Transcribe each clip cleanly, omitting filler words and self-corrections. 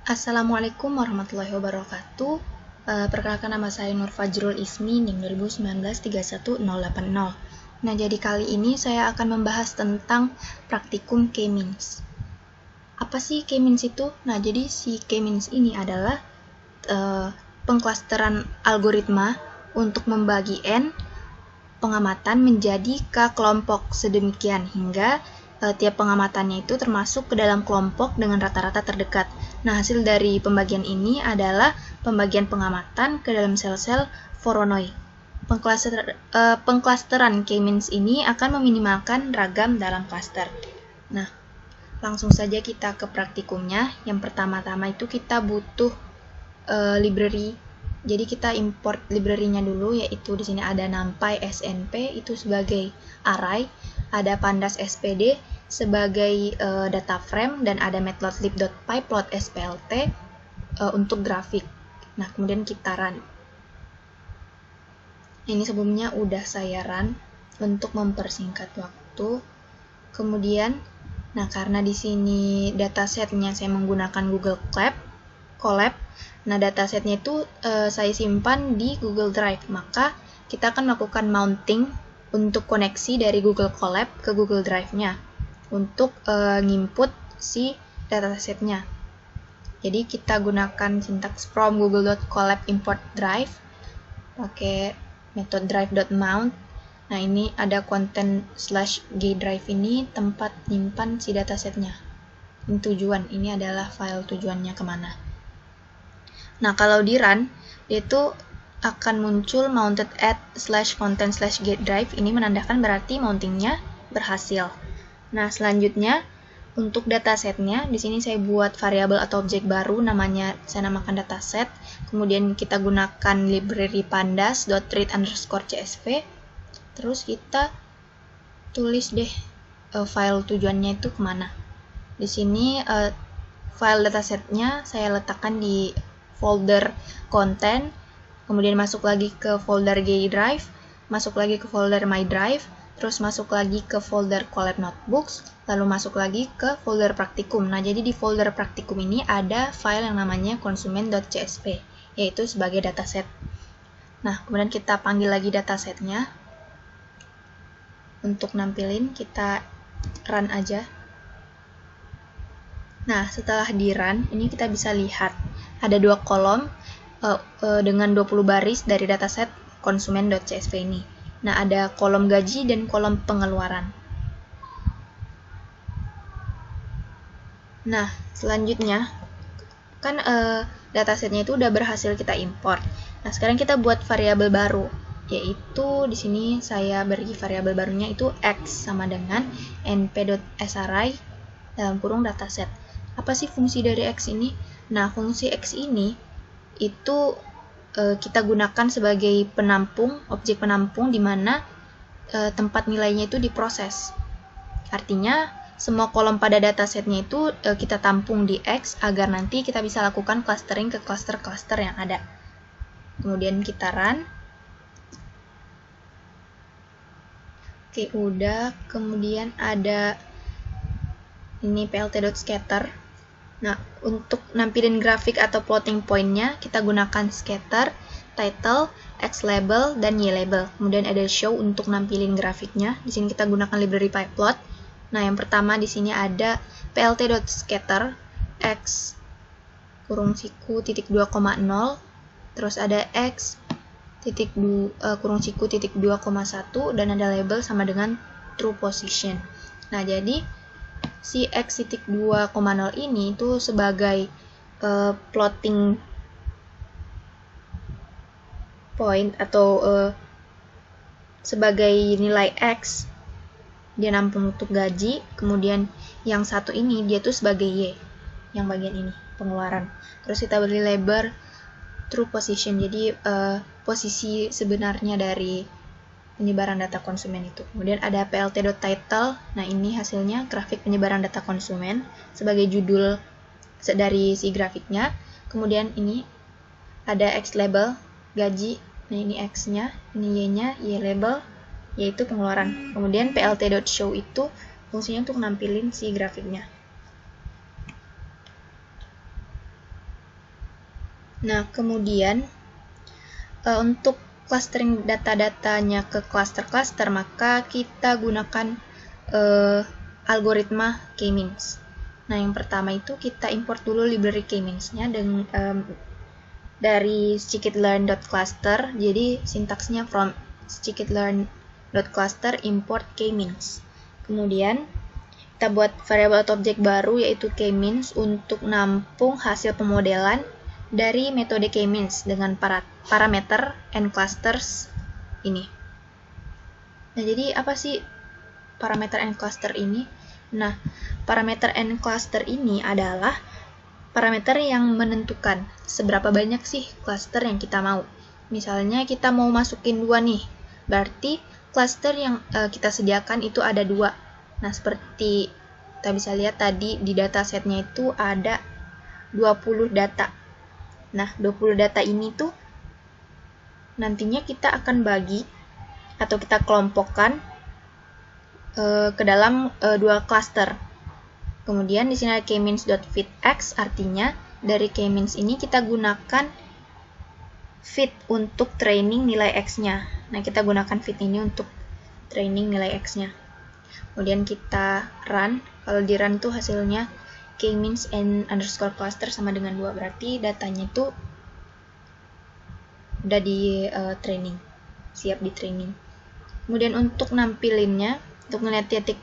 Assalamualaikum warahmatullahi wabarakatuh. Perkenalkan, nama saya Nur Fajrul Ismi, NIM 2019-31080. Nah, jadi kali ini saya akan membahas tentang praktikum K-means. Apa sih K-means itu? Nah, jadi si K-means ini adalah pengklasteran algoritma untuk membagi N pengamatan menjadi K kelompok sedemikian hingga tiap pengamatannya itu termasuk ke dalam kelompok dengan rata-rata terdekat. Nah, hasil dari pembagian ini adalah pembagian pengamatan ke dalam sel-sel Voronoi. Pengklasteran K-means ini akan meminimalkan ragam dalam klaster. Nah, langsung saja kita ke praktikumnya. Yang pertama-tama itu kita butuh library. Jadi kita import library-nya dulu, yaitu di sini ada NumPy SNP itu sebagai array, ada pandas SPD sebagai data frame, dan ada matplotlib.pyplot.splt untuk grafik. Nah, kemudian kita run. Ini sebelumnya udah saya run untuk mempersingkat waktu. Kemudian, nah karena di sini datasetnya saya menggunakan Google Colab. Nah, datasetnya itu saya simpan di Google Drive, maka kita akan melakukan mounting untuk koneksi dari Google Colab ke Google Drive-nya untuk nginput si datasetnya. Jadi kita gunakan sintaks from google.colab import drive pakai metode drive.mount. Nah, ini ada konten /g drive, ini tempat nyimpan si datasetnya. Ini tujuan, ini adalah file tujuannya kemana. Nah, kalau di run, itu akan muncul mounted at /content/get drive. Ini menandakan berarti mountingnya berhasil. Nah, selanjutnya untuk datasetnya, di sini saya buat variabel atau objek baru, saya namakan dataset. Kemudian kita gunakan library pandas.read_csv. Terus kita tulis deh file tujuannya itu kemana. Di sini file datasetnya saya letakkan di folder content, kemudian masuk lagi ke folder G drive, masuk lagi ke folder my drive, terus masuk lagi ke folder Colab notebooks, lalu masuk lagi ke folder praktikum. Nah, jadi di folder praktikum ini ada file yang namanya konsumen.csv, yaitu sebagai dataset. Nah, kemudian kita panggil lagi datasetnya. Untuk nampilin, kita run aja. Nah, setelah di run, ini kita bisa lihat ada dua kolom dengan 20 baris dari dataset konsumen.csv ini. Nah, ada kolom gaji dan kolom pengeluaran. Nah, selanjutnya kan datasetnya itu udah berhasil kita import. Nah, sekarang kita buat variabel baru, yaitu di sini saya beri variabel barunya itu x sama dengan np.sRay dalam kurung dataset. Apa sih fungsi dari x ini? Nah, fungsi x ini itu kita gunakan sebagai penampung, objek penampung di mana tempat nilainya itu diproses. Artinya, semua kolom pada datasetnya itu kita tampung di x agar nanti kita bisa lakukan clustering ke cluster-cluster yang ada. Kemudian kita run. Oke, udah. Kemudian ada ini plt.scatter. Nah, untuk nampilin grafik atau plotting point-nya, kita gunakan scatter, title, x label, dan y label. Kemudian ada show untuk nampilin grafiknya. Di sini kita gunakan library pyplot. Nah, yang pertama di sini ada plt.scatter x kurung siku titik 2,0, terus ada x kurung siku titik 2,1, dan ada label sama dengan true position. Nah, jadi si x.2,0 ini itu sebagai plotting point atau sebagai nilai x, dia nampung untuk gaji. Kemudian yang satu ini dia tuh sebagai y, yang bagian ini pengeluaran. Terus kita beri label true position, jadi posisi sebenarnya dari penyebaran data konsumen itu. Kemudian ada plt.title. Nah, ini hasilnya grafik penyebaran data konsumen sebagai judul dari si grafiknya. Kemudian ini ada x label gaji. Nah, ini x-nya, ini y-nya, y label yaitu pengeluaran. Kemudian plt.show itu fungsinya untuk nampilin si grafiknya. Nah, kemudian untuk clustering data-datanya ke cluster-cluster, maka kita gunakan algoritma k-means. Nah, yang pertama itu kita import dulu library k-means-nya dari scikit-learn.cluster. Jadi sintaksnya from scikit-learn.cluster import k-means. Kemudian kita buat variable atau objek baru yaitu k-means untuk nampung hasil pemodelan dari metode k-means dengan parameter n-clusters ini. Nah, jadi apa sih parameter n-cluster ini? Nah, parameter n-cluster ini adalah parameter yang menentukan seberapa banyak sih cluster yang kita mau. Misalnya kita mau masukin 2 nih, berarti cluster yang kita sediakan itu ada 2. Nah, seperti kita bisa lihat tadi di datasetnya itu ada 20 data. Nah, 20 data ini tuh nantinya kita akan bagi atau kita kelompokkan ke dalam 2 cluster. Kemudian di sini ada k-means.fitx, artinya dari k-means ini kita gunakan fit untuk training nilai x-nya. Nah, kita gunakan fit ini untuk training nilai x-nya. Kemudian kita run. Kalau di run tuh hasilnya k-means n_cluster sama dengan 2, berarti datanya itu udah di training, siap di training. Kemudian untuk nampilinnya, untuk melihat titik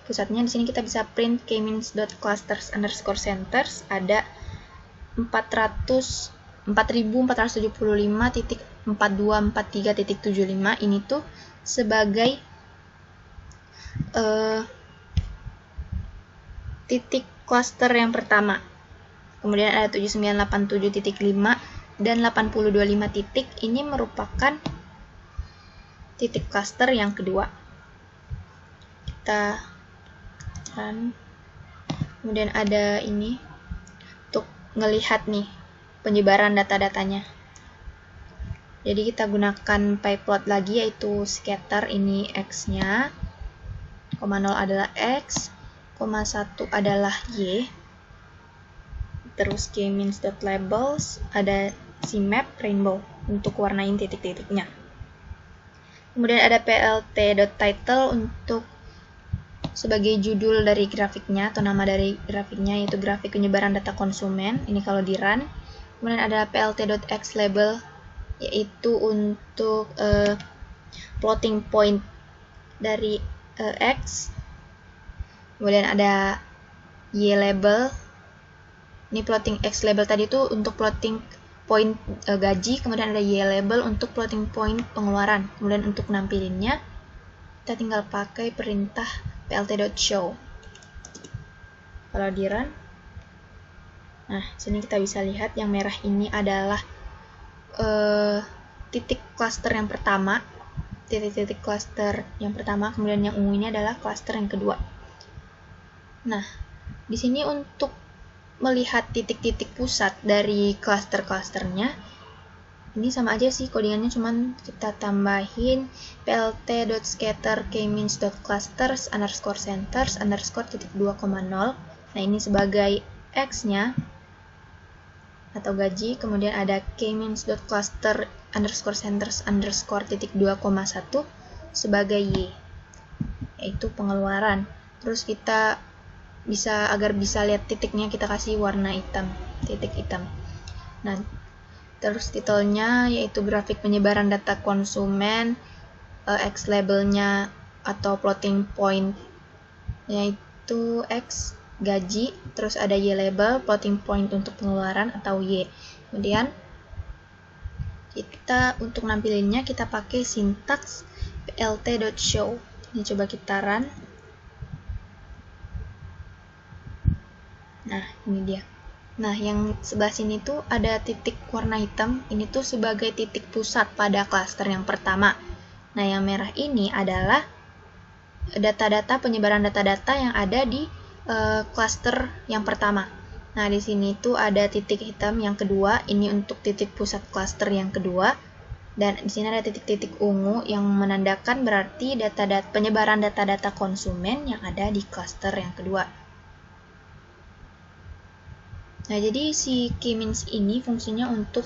pusatnya, di sini kita bisa print k-means.clusters_centers ada 4475.4243.75. Ini tuh sebagai titik cluster yang pertama. Kemudian ada 7987.5 dan 8025 titik, ini merupakan titik cluster yang kedua. Kita run. Kemudian ada ini untuk ngelihat nih penyebaran data-datanya. Jadi kita gunakan pyplot lagi, yaitu scatter, ini x-nya, 0 adalah x, 1 adalah y. Terus k-means.labels ada cmap rainbow untuk warnain titik-titiknya. Kemudian ada plt.title untuk sebagai judul dari grafiknya atau nama dari grafiknya, yaitu grafik penyebaran data konsumen. Ini kalau di run. Kemudian ada plt.xlabel, yaitu untuk plotting point dari x. Kemudian ada y-label. Ini plotting x-label tadi itu untuk plotting point gaji. Kemudian ada y-label untuk plotting point pengeluaran. Kemudian untuk nampilinnya, kita tinggal pakai perintah plt.show. Kalau di run, nah sini kita bisa lihat yang merah ini adalah titik cluster yang pertama, titik-titik cluster yang pertama. Kemudian yang ungu ini adalah cluster yang kedua. Nah, di sini untuk melihat titik-titik pusat dari cluster-clusternya, ini sama aja sih codingannya, cuman kita tambahin plt.scatter k-means.clusters_centers_2,0. Nah, ini sebagai x-nya atau gaji. Kemudian ada k-means.cluster_centers_2,1 sebagai y, yaitu pengeluaran. Terus kita agar bisa lihat titiknya, kita kasih warna hitam, titik hitam. Nah, terus titelnya yaitu grafik penyebaran data konsumen, x labelnya atau plotting point yaitu x gaji, terus ada y label plotting point untuk pengeluaran atau y. Kemudian kita untuk nampilinnya kita pakai sintaks plt.show. Ini coba kita run. Nah, ini dia. Nah, yang sebelah sini tuh ada titik warna hitam. Ini tuh sebagai titik pusat pada klaster yang pertama. Nah, yang merah ini adalah data-data penyebaran data-data yang ada di klaster yang pertama. Nah, di sini tuh ada titik hitam yang kedua. Ini untuk titik pusat klaster yang kedua. Dan di sini ada titik-titik ungu yang menandakan berarti penyebaran data-data konsumen yang ada di klaster yang kedua. Nah, jadi si K-means ini fungsinya untuk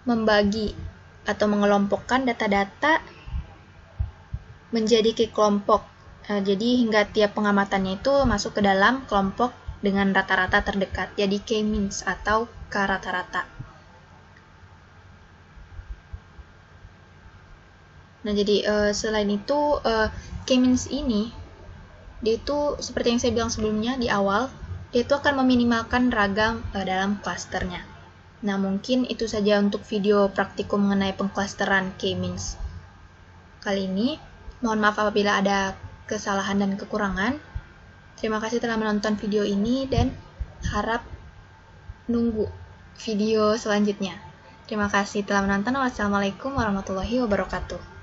membagi atau mengelompokkan data-data menjadi kelompok. Jadi hingga tiap pengamatannya itu masuk ke dalam kelompok dengan rata-rata terdekat. Jadi K-means atau K-rata-rata. Nah, jadi selain itu K-means ini dia itu seperti yang saya bilang sebelumnya di awal, dia itu akan meminimalkan ragam dalam klasternya. Nah, mungkin itu saja untuk video praktikum mengenai pengklasteran K-means kali ini. Mohon maaf apabila ada kesalahan dan kekurangan. Terima kasih telah menonton video ini dan harap nunggu video selanjutnya. Terima kasih telah menonton. Wassalamualaikum warahmatullahi wabarakatuh.